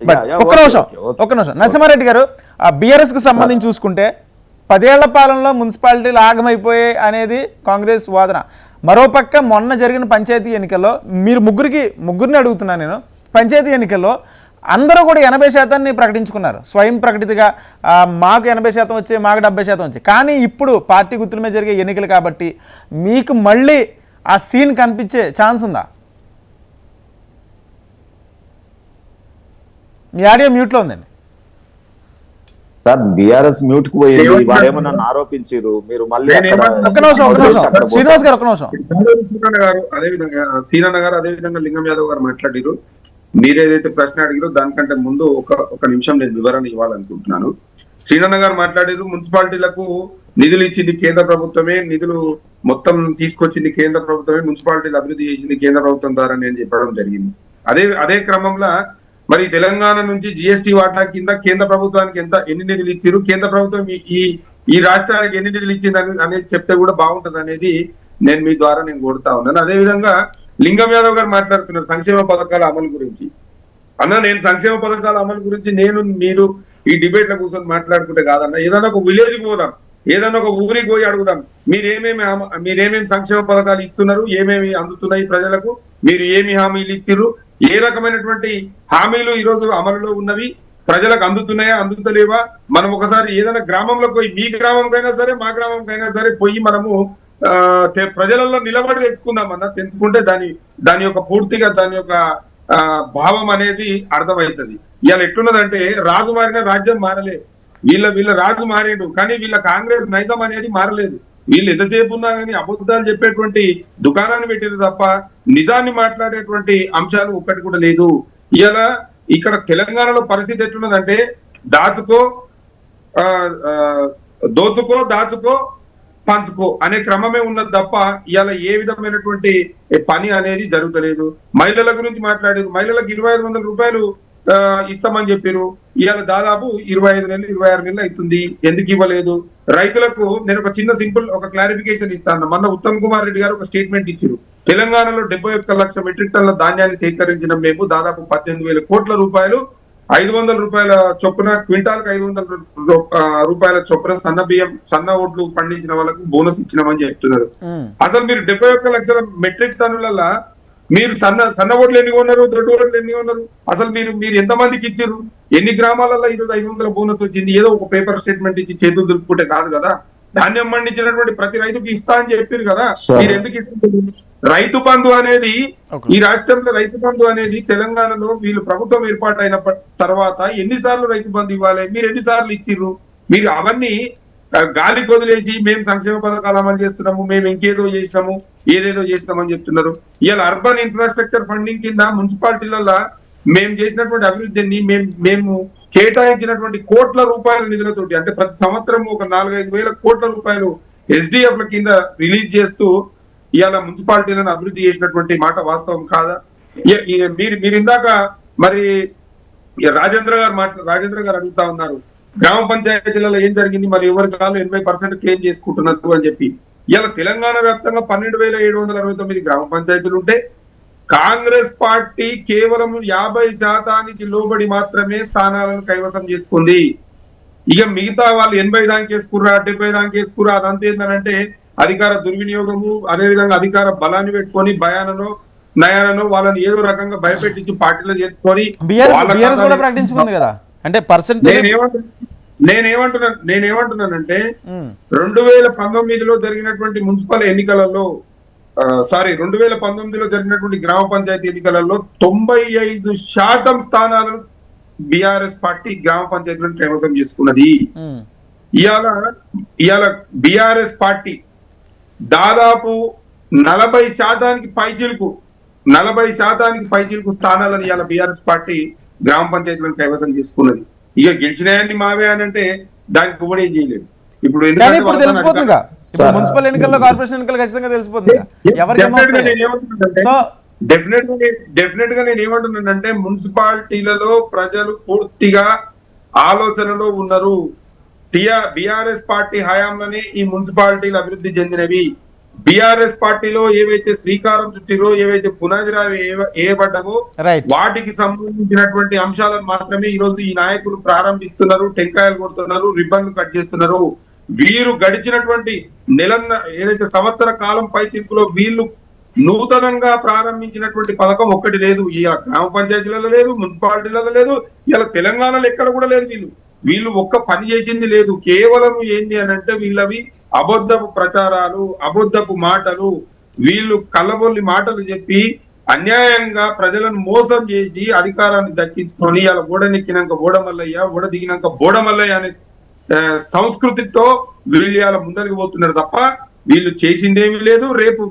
But ఒక్క నిమిషం నరసింహారెడ్డి గారు, బీఆర్ఎస్ కి సంబంధించి చూసుకుంటే 10 ఏళ్ల పాలనలో మున్సిపాలిటీలు ఆగమైపోయాయి అనేది కాంగ్రెస్ వాదన. మరోపక్క మొన్న జరిగిన పంచాయతీ ఎన్నికల్లో మీరు ముగ్గురిని అడుగుతున్నాను నేను, పంచాయతీ ఎన్నికల్లో అందరూ కూడా 80% ప్రకటించుకున్నారు స్వయం ప్రకటితగా. మాకు 80% వచ్చాయి, మాకు 70% వచ్చాయి. కానీ ఇప్పుడు పార్టీ గుర్తుల మీద జరిగే ఎన్నికలు కాబట్టి మీకు మళ్ళీ ఆ సీన్ కనిపించే ఛాన్స్ ఉందా? మీ ఆడియో మ్యూట్లో ఉందండి సార్. బీఆర్ఎస్ మ్యూట్ కు పోయింది, వారేమో నన్ను ఆరోపించారు. మీరు మళ్ళీ శ్రీనివాస్ గారు ఒక్క నిమిషం. అదేవిధంగా సీనన్న గారు, అదేవిధంగా లింగం యాదవ్ గారు మాట్లాడారు. మీరేదైతే ప్రశ్న అడిగారో దానికంటే ముందు ఒక నిమిషం నేను వివరణ ఇవ్వాలనుకుంటున్నాను. శ్రీనన్న గారు మాట్లాడారు, మున్సిపాలిటీలకు నిధులు ఇచ్చింది కేంద్ర ప్రభుత్వమే, నిధులు మొత్తం తీసుకొచ్చింది కేంద్ర ప్రభుత్వమే, మున్సిపాలిటీలు అభివృద్ధి చేసింది కేంద్ర ప్రభుత్వం ద్వారా నేను చెప్పడం జరిగింది. అదే క్రమంలో మరి తెలంగాణ నుంచి జిఎస్టీ వాటా కింద కేంద్ర ప్రభుత్వానికి ఎన్ని నిధులు ఇచ్చారు, కేంద్ర ప్రభుత్వం ఈ రాష్ట్రానికి ఎన్ని నిధులు ఇచ్చింది అనేది చెప్తే కూడా బాగుంటది అనేది నేను మీ ద్వారా నేను కోరుతా ఉన్నాను. అదేవిధంగా లింగం యాదవ్ గారు మాట్లాడుతున్నారు సంక్షేమ పథకాల అమలు గురించి. నేను సంక్షేమ పథకాల అమలు గురించి మీరు ఈ డిబేట్ లో కూర్చొని మాట్లాడుకుంటే కాదన్న, ఏదైనా ఒక విలేజ్ కి పోదాం, ఏదైనా ఒక ఊరికి పోయి అడుగుదాం, మీరేమేమి సంక్షేమ పథకాలు ఇస్తున్నారు, ఏమేమి అందుతున్నాయి ప్రజలకు, మీరు ఏమి హామీలు ఇచ్చిర్రు, ఏ రకమైనటువంటి హామీలు ఈ రోజు అమలులో ఉన్నవి, ప్రజలకు అందుతున్నాయా అందుతలేవా. మనం ఒకసారి ఏదైనా గ్రామంలో పోయి, మీ గ్రామంకైనా సరే మా గ్రామంకైనా సరే పోయి మనము ప్రజలలో నిలబడి తెచ్చుకుందామన్నా, తెచ్చుకుంటే దాని యొక్క పూర్తిగా దాని యొక్క భావం అనేది అర్థమవుతుంది. ఇవాళ ఎట్లున్నదంటే రాజు మారిన రాజ్యం మారలేదు. వీళ్ళ రాజు మారేడు, కానీ వీళ్ళ కాంగ్రెస్ నైజం అనేది మారలేదు. వీళ్ళు ఎంతసేపు ఉన్నా కానీ అబద్ధాలు చెప్పేటువంటి దుకాణాన్ని పెట్టేది తప్ప నిజాన్ని మాట్లాడేటువంటి అంశాలు ఒక్కటి కూడా లేదు. ఇవాళ ఇక్కడ తెలంగాణలో పరిస్థితి ఎట్లున్నదంటే దోచుకో దాచుకో పంచుకో అనే క్రమమే ఉన్నది తప్ప ఇవాళ ఏ విధమైనటువంటి పని అనేది జరుగుతలేదు. మహిళల గురించి మాట్లాడారు, మహిళలకు 2500 రూపాయలు ఇస్తామని చెప్పారు. ఇవాళ దాదాపు 25 నెలలు 26 నెలలు అవుతుంది, ఎందుకు ఇవ్వలేదు? రైతులకు నేను ఒక చిన్న సింపుల్ ఒక క్లారిఫికేషన్ ఇస్తాను. మొన్న ఉత్తమ్ కుమార్ రెడ్డి గారు ఒక స్టేట్మెంట్ ఇచ్చారు. తెలంగాణలో 71 లక్షల మెట్రిక్ టన్నుల ధాన్యాన్ని సేకరించిన మేము దాదాపు 18,000 కోట్ల రూపాయలు 500 రూపాయల చొప్పున, క్వింటాల్కి 500 రూపాయల చొప్పున సన్న బియ్యం సన్న ఓట్లు పండించిన వాళ్ళకు బోనస్ ఇచ్చినామని చెప్తున్నారు. అసలు మీరు 71 లక్షల మెట్రిక్ టన్నులలో మీరు సన్న ఓట్లు ఎన్ని కొన్నారు, దొడ్డు ఓట్లు ఎన్ని కొన్నారు, అసలు మీరు ఎంతమందికి ఇచ్చారు, ఎన్ని గ్రామాలలో ఈరోజు 500 బోనస్ వచ్చింది? ఏదో ఒక పేపర్ స్టేట్మెంట్ ఇచ్చి చేతులు దులుపుకుంటే కాదు కదా. ధాన్యం పండించినటువంటి ప్రతి రైతుకి ఇస్తా అని చెప్పారు కదా, మీరు ఎందుకు ఇస్తారు? రైతు బంధు అనేది ఈ రాష్ట్రంలో రైతు బంధు అనేది తెలంగాణలో వీళ్ళు ప్రభుత్వం ఏర్పాటు అయిన తర్వాత ఎన్నిసార్లు రైతు బంధు ఇవ్వాలి, మీరు ఎన్నిసార్లు ఇచ్చిర్రు? మీరు అవన్నీ గాలి కొదిలేసి మేము సంక్షేమ పథకాలు అమలు చేస్తున్నాము, మేము ఇంకేదో చేసినాము, ఏదేదో చేసినామని చెప్తున్నారు. ఇవాళ అర్బన్ ఇన్ఫ్రాస్ట్రక్చర్ ఫండింగ్ కింద మున్సిపాలిటీలలో మేము చేసినటువంటి అభివృద్ధిని మేము కేటాయించినటువంటి కోట్ల రూపాయల నిధులతోటి, అంటే ప్రతి సంవత్సరం ఒక 4-5 వేల కోట్ల రూపాయలు ఎస్డిఎఫ్ ల కింద రిలీజ్ చేస్తూ ఇవాళ మున్సిపాలిటీలను అభివృద్ధి చేసినటువంటి మాట వాస్తవం కాదా? మీరు ఇందాక మరి రాజేంద్ర గారు అడుగుతా ఉన్నారు, గ్రామ పంచాయతీలలో ఏం జరిగింది, మరి ఎవరి కాళ్ళు 80% క్లెయిమ్ చేసుకుంటున్నారు అని చెప్పి. ఇలా తెలంగాణ వ్యాప్తంగా 12,769 గ్రామ పంచాయతీలు ఉంటే కాంగ్రెస్ పార్టీ కేవలం 50% లోబడి మాత్రమే స్థానాలను కైవసం చేసుకుంది. ఇక మిగతా వాళ్ళు 80 దానికి వేసుకుర్రా, 70 దానికి వేసుకుర్రా, అదంతా ఏంటంటే అధికార దుర్వినియోగము, అదేవిధంగా అధికార బలాన్ని పెట్టుకొని భయానో నయానో వాళ్ళని ఏదో రకంగా భయపెట్టించి పార్టీలో చేసుకొని ప్రకటించుకుంది కదా. అంటే నేనేమంటున్నానంటే 2019లో జరిగినటువంటి మున్సిపల్ ఎన్నికలలో 2019లో జరిగినటువంటి గ్రామ పంచాయతీ ఎన్నికలలో 95% స్థానాలను బిఆర్ఎస్ పార్టీ గ్రామ పంచాయతీలను కైవసం చేసుకున్నది. ఇవాళ బిఆర్ఎస్ పార్టీ దాదాపు 40% పైచిలుకు స్థానాలను ఇవాళ బిఆర్ఎస్ పార్టీ గ్రామ పంచాయతీలను కైవసం చేసుకున్నది. ఇక గెలిచినాయని మావే అని అంటే దానికి కూడా ఏం చేయలేదు. ఇప్పుడు తెలిసిపోతుందిగా, మున్సిపల్ ఎన్నికల్లో కార్పొరేషన్ ఎన్నికలు ఖచ్చితంగా తెలిసిపోతుంది. డెఫినెట్ గా నేను ఏమంటున్నానంటే మున్సిపాలిటీలలో ప్రజలు పూర్తిగా ఆలోచనలో ఉన్నారు. బిఆర్ఎస్ పార్టీ హయాంలోనే ఈ మున్సిపాలిటీలు అభివృద్ధి చెందినవి. బిఆర్ఎస్ పార్టీలో ఏవైతే శ్రీకారం చుట్టిరో, ఏవైతే పునాదిరావి వేయబడ్డవో రైట్. వాటికి సంబంధించినటువంటి అంశాలను మాత్రమే ఈ రోజు ఈ నాయకులు ప్రారంభిస్తున్నారు, టెంకాయలు కొడుతున్నారు, రిబ్బన్లు కట్ చేస్తున్నారు. వీరు గడిచినటువంటి ఏదైతే సంవత్సర కాలం పై చిరుకులో వీళ్ళు నూతనంగా ప్రారంభించినటువంటి పథకం ఒక్కటి లేదు. ఈ గ్రామ పంచాయతీలలో లేదు, మున్సిపాలిటీలలో లేదు, ఇలా తెలంగాణలో ఎక్కడ కూడా లేదు. వీళ్ళు ఒక్క పని చేసింది లేదు. కేవలం ఏంది అని అంటే వీళ్ళవి అబద్ధపు ప్రచారాలు, అబద్ధపు మాటలు, వీళ్ళు కళ్ళబొల్లి మాటలు చెప్పి అన్యాయంగా ప్రజలను మోసం చేసి అధికారాన్ని దక్కించుకొని ఇలా ఓడనెక్కినాక ఓడమల్లయ్య, ఓడ దిగినాక బోడమల్లయ్య అనే సంస్కృతితో వీళ్ళు ఇలా ముందరికి పోతున్నారు తప్ప వీళ్ళు చేసిందేమీ లేదు. రేపు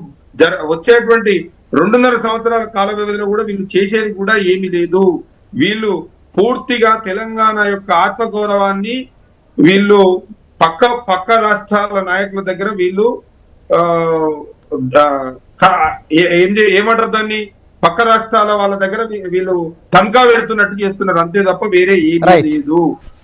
వచ్చేటువంటి 2.5 సంవత్సరాల కాల వ్యవధిలో కూడా వీళ్ళు చేసేది కూడా ఏమీ లేదు. వీళ్ళు పూర్తిగా తెలంగాణ యొక్క ఆత్మగౌరవాన్ని వీళ్ళు పక్క రాష్ట్రాల నాయకుల దగ్గర వీళ్ళు ఏమంటారు దాన్ని, పక్క రాష్ట్రాల వాళ్ళ దగ్గర వీళ్ళు తనఖా పెడుతున్నట్టు చేస్తున్నారు అంతే తప్ప వేరే ఏమీ లేదు.